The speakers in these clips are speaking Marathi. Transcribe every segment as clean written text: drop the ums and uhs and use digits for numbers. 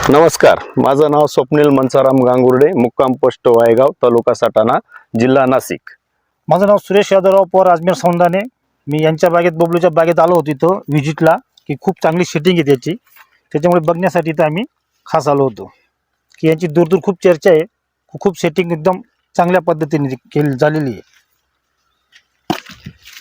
नमस्कार, माझं नाव स्वप्नील मनसाराम गांगुर्डे, मुक्काम पोस्ट वायगाव, तालुका सटाणा, जिल्हा नाशिक. माझं नाव सुरेश यादवराव पवार, अजमेर सौंदाने. मी यांच्या बागेत, बबलूच्या बागेत आलो होतो इथं व्हिजिटला, की खूप चांगली सेटिंग आहे त्याची. त्याच्यामुळे बघण्यासाठी इथं आम्ही खास आलो होतो, की यांची दूर खूप चर्चा आहे. खूप सेटिंग एकदम चांगल्या पद्धतीने केली झालेली आहे.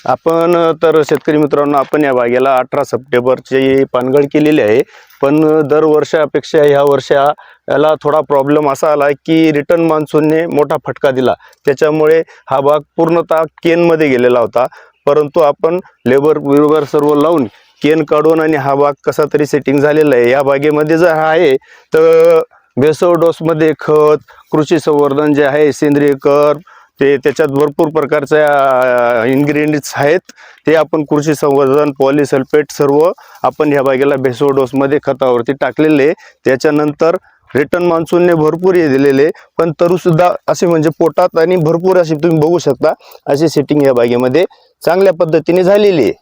आपण तर शेतकरी मित्रांनो, आपण या बागेला 18 सप्टेंबरची पानगळ केलेली आहे. पण दरवर्षापेक्षा ह्या वर्षाला थोडा प्रॉब्लेम असा आला की रिटर्न मान्सूनने मोठा फटका दिला. त्याच्यामुळे हा बाग पूर्णतः केनमध्ये गेलेला होता. परंतु आपण लेबर सर्व लावून केन काढून आणि हा बाग कसा तरी सेटिंग झालेला आहे. या बागेमध्ये जर आहे तर बेसो डोसमध्ये खत, कृषी संवर्धन जे आहे, सेंद्रिय कर, ते त्याच्यात भरपूर प्रकारच्या इन्ग्रेडियंट्स आहेत. ते आपण कृषी संवर्धन, पॉलिसल्फेट सर्व आपण ह्या बागेला बेसो डोसमध्ये खतावरती टाकलेले. त्याच्यानंतर रिटर्न मान्सूनने भरपूर हे दिलेले, पण तरीसुद्धा असे म्हणजे पोटात आणि भरपूर अशी तुम्ही बघू शकता अशी सेटिंग या बागेमध्ये चांगल्या पद्धतीने झालेली आहे.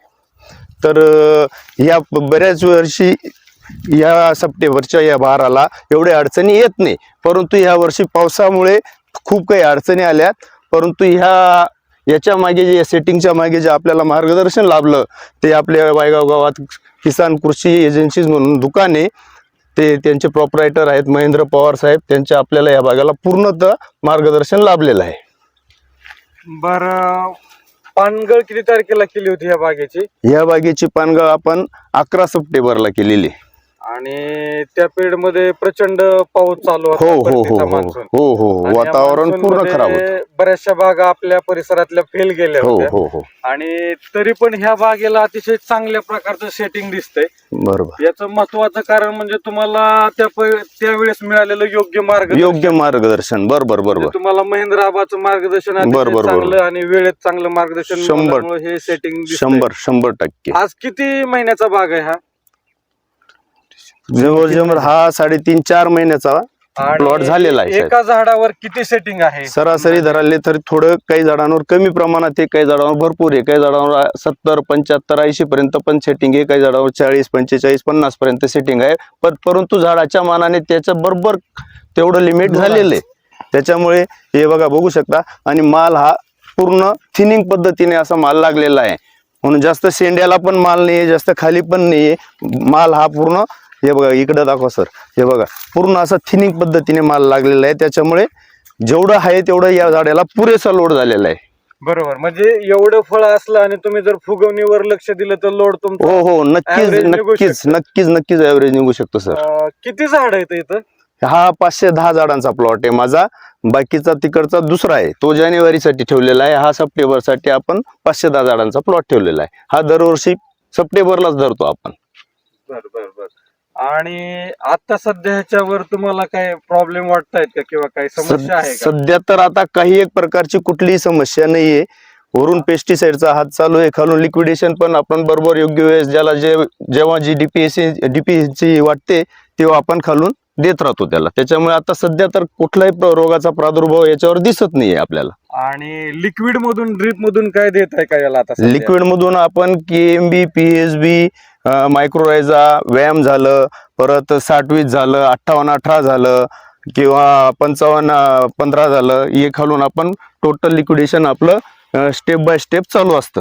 तर या बऱ्याच वर्षी या सप्टेंबरच्या या बहाराला एवढ्या अडचणी येत नाही, परंतु ह्या वर्षी पावसामुळे खूप काही अडचणी आल्यात. परंतु याच्या मागे जे सेटिंगच्या मागे जे आपल्याला मार्गदर्शन लाभलं ते आपल्या वायगाव गावात किसान कृषी एजन्सीज म्हणून दुकान आहे, ते त्यांचे प्रोप्रायटर आहेत महेंद्र पवार साहेब. त्यांच्या आपल्याला या बागेला पूर्णतः मार्गदर्शन लाभलेलं आहे. बरं, पानगळ किती तारखेला केली होती ह्या बागेची? या बागेची पानगळ आपण 11 सप्टेंबरला केलेली. आणि त्या पिरियड मध्ये प्रचंड पाऊस चालू होता. हो हो हो परतीचा हो मान्सून. हो हो आणि या वातावरण पूर्ण मान्सूनमध्ये खराब होतं. बऱ्याचशा बागा आपल्या परिसरातल्या फेल गेल्या हो होत्या. हो हो आणि तरी पण ह्या बागेला अतिशय चांगल्या प्रकारचं सेटिंग दिसतंय. बरोबर. याचं महत्वाचं कारण म्हणजे तुम्हाला त्यावेळेस मिळालेलं योग्य मार्गदर्शन. बरोबर म्हणजे बरोबर. तुम्हाला महेंद्र आबाचं मार्गदर्शन अतिशय बरोबर, चांगलं आणि वेळेत चांगलं मार्गदर्शन 100 मिळाल्यामुळे हे सेटिंग दिसतंय. 100% आज किती महिन्याचा बाग आहे हा? जवळजवळ हा 3.5-4 महिन्याचा प्लॉट झालेला आहे. एका झाडावर किती सेटिंग आहे? सरासरी धराले तर थोडं काही झाडांवर कमी प्रमाणात आहे, काही झाडांवर भरपूर आहे, काही झाडांवर 70, 75, 80 पर्यंत पण सेटिंग आहे, काही झाडावर 40, 45, 50 पर्यंत सेटिंग आहे. परंतु झाडाच्या मानाने त्याचं बरोबर तेवढं लिमिट झालेलं आहे. त्याच्यामुळे हे बघा बघू शकता. आणि माल हा पूर्ण थिनिंग पद्धतीने असा माल लागलेला आहे, म्हणून जास्त शेंड्याला पण माल नाही आहे, जास्त खाली पण नाही आहे. माल हा पूर्ण, हे बघा इकडं दाखवा सर, हे बघा पूर्ण असं थिनिंग पद्धतीने माल लागलेला आहे. त्याच्यामुळे जेवढं आहे तेवढं या झाडाला पुरेसा लोड झालेला आहे. बरोबर, म्हणजे एवढं फळ असलं आणि तुम्ही जर फुगवणीवर लक्ष दिलं तर लोड तुमचा हो हो नक्कीच average निघू नक्कीच शकतं. नक्कीच नक्कीच ॲव्हरेज निघू शकतो सर. किती झाड आहेत इथं? हा 510 झाडांचा प्लॉट आहे माझा. बाकीचा तिकडचा दुसरा आहे, तो जानेवारीसाठी ठेवलेला आहे. हा सप्टेंबरसाठी आपण 510 झाडांचा प्लॉट ठेवलेला आहे. हा दरवर्षी सप्टेंबरलाच धरतो आपण. बर बर बर. आणि आता सध्या ह्याच्यावर तुम्हाला काय प्रॉब्लेम वाटतायत का किंवा काही समस्या आहे का? सध्या तर आता काही एक प्रकारची कुठलीही समस्या नाहीये. वरून पेस्टिसाइडचा हात चालू आहे, खालून लिक्विडेशन पण आपण बरोबर योग्य वेळेस ज्याला जेव्हा जी डीपीसी वाटते तेव्हा आपण खालून देत राहतो त्याला. त्याच्यामुळे आता सध्या तर कुठलाही रोगाचा प्रादुर्भाव याच्यावर दिसत नाहीये आपल्याला. आणि लिक्विड मधून, ड्रीप मधून काय देत आहे का याला आता सध्या? लिक्विड मधून आपण KMB, PSB, मायक्रोरायझा, व्यायाम झालं, परत 60-20 झालं, 58-18 झालं, किंवा 55-15 झालं, हे खालून आपण टोटल लिक्विडेशन आपलं स्टेप बाय स्टेप चालू असतं.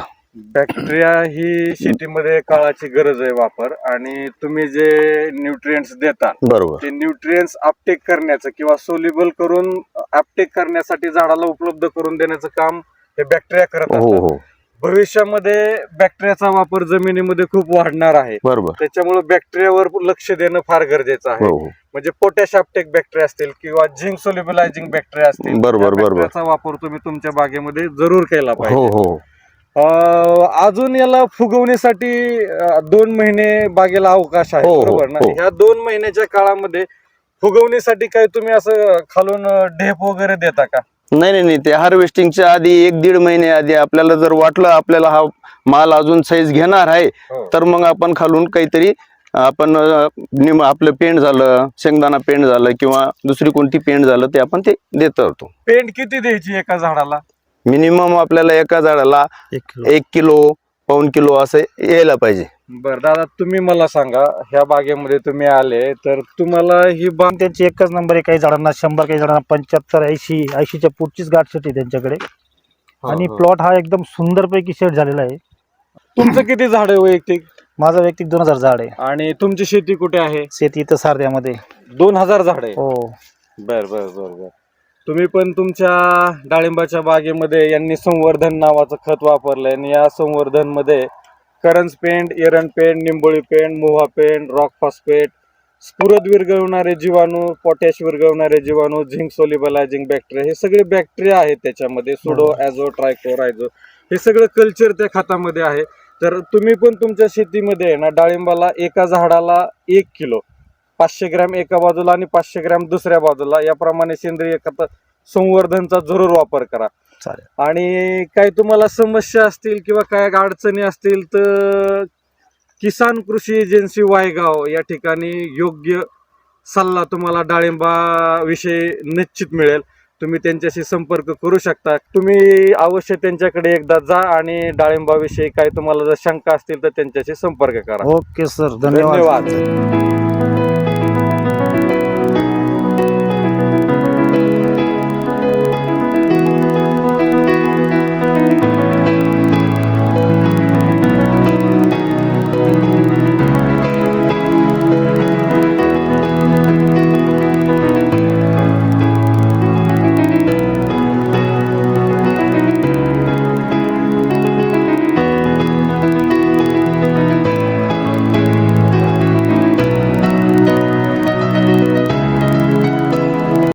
बॅक्टेरिया ही शेतीमध्ये काळाची गरज आहे वापर, आणि तुम्ही जे न्यूट्रिएंट्स देता बरोबर. ते न्यूट्रिएंट्स अपटेक करण्याचं किंवा सोल्युबल करून अपटेक करण्यासाठी झाडाला उपलब्ध करून देण्याचं काम हे बॅक्टेरिया करत हो असतात. हो भविष्यामध्ये बॅक्टेरियाचा वापर जमिनीमध्ये खूप वाढणार आहे. बरोबर. त्याच्यामुळे बॅक्टेरियावर लक्ष देणं फार गरजेचं आहे. हो हो म्हणजे पोटॅश अपटेक बॅक्टेरिया असतील किंवा झिंक सोल्युबलायझिंग बॅक्टेरिया असतील, बरोबर, या बरोबर. बॅक्टेरियाचा वापर तुम्ही तुमच्या बागेमध्ये जरूर केला हो पाहिजे. हो अजून याला फुगवण्यासाठी 2 महिने बागेला अवकाश आहे, हो, हो, बरोबर ना? हो. ह्या 2 महिन्याच्या काळामध्ये फुगवणीसाठी काय तुम्ही असं खालून ढेप वगैरे देता का? नाही नाही, ते हार्वेस्टिंगच्या आधी 1-1.5 महिने आधी आपल्याला जर वाटलं आपल्याला हा माल अजून साईज घेणार आहे, हो. तर मग आपण खालून काहीतरी आपण आपलं पेंट झालं, शेंगदाणा पेंट झालं, किंवा दुसरी कोणती पेंट झालं ते आपण ते देत राहतो. पेंट किती द्यायची एका झाडाला? मिनिमम आपल्याला एका झाडाला 1 किलो, 1.25 किलो असं यायला पाहिजे. बरं दादा, तुम्ही मला सांगा, ह्या बागेमध्ये तुम्ही आले तर तुम्हाला ही बाग त्यांची एकच नंबर आहे, काही झाडांना 100, काही झाडांना 75, 80च्या पुढचीच गाठ आहे त्यांच्याकडे. आणि प्लॉट हा एकदम सुंदरपैकी सेट झालेला आहे. तुमचं किती झाड आहे वैयक्तिक माझा वैयक्तिक 2000 झाड आहे. आणि तुमची शेती कुठे आहे? शेती इथं सारद्यामध्ये. 2000 झाड आहे. हो. बर बर बर बर. तुम्ही पण तुमच्या डाळिंबाच्या बागेमध्ये यांनी संवर्धन नावाचं खत वापरलंय आणि या संवर्धन मध्ये करंज पेंड, एरंड पेंड, निंबोळी पेंड, मोहा पेंड, रॉक फॉस्फेट, स्फुरद विरघळवणारे जीवाणू, पोटॅश विरघळवणारे जीवाणू, झिंक सोल्युबलायझिंग बॅक्टेरिया, हे सगळे बॅक्टेरिया आहेत त्याच्यामध्ये. सुडो, ॲझो, ट्रायको, रायझो, हे सगळं कल्चर त्या खतामध्ये आहे. तर तुम्ही पण तुमच्या शेतीमध्ये आहे ना, डाळिंबाला एका झाडाला 1 किलो, 500 ग्रॅम एका बाजूला आणि 500 ग्रॅम दुसऱ्या बाजूला, याप्रमाणे सेंद्रिय खत संवर्धनचा जरूर वापर करा. चालेल. आणि काही तुम्हाला समस्या असतील किंवा काय अडचणी असतील तर किसान कृषी एजन्सी वायगाव या ठिकाणी योग्य सल्ला तुम्हाला डाळिंबाविषयी निश्चित मिळेल. तुम्ही त्यांच्याशी संपर्क करू शकता. तुम्ही अवश्य त्यांच्याकडे एकदा जा आणि डाळिंबाविषयी काही तुम्हाला जर शंका असतील तर त्यांच्याशी संपर्क करा. ओके सर, धन्यवाद. धन्यवाद.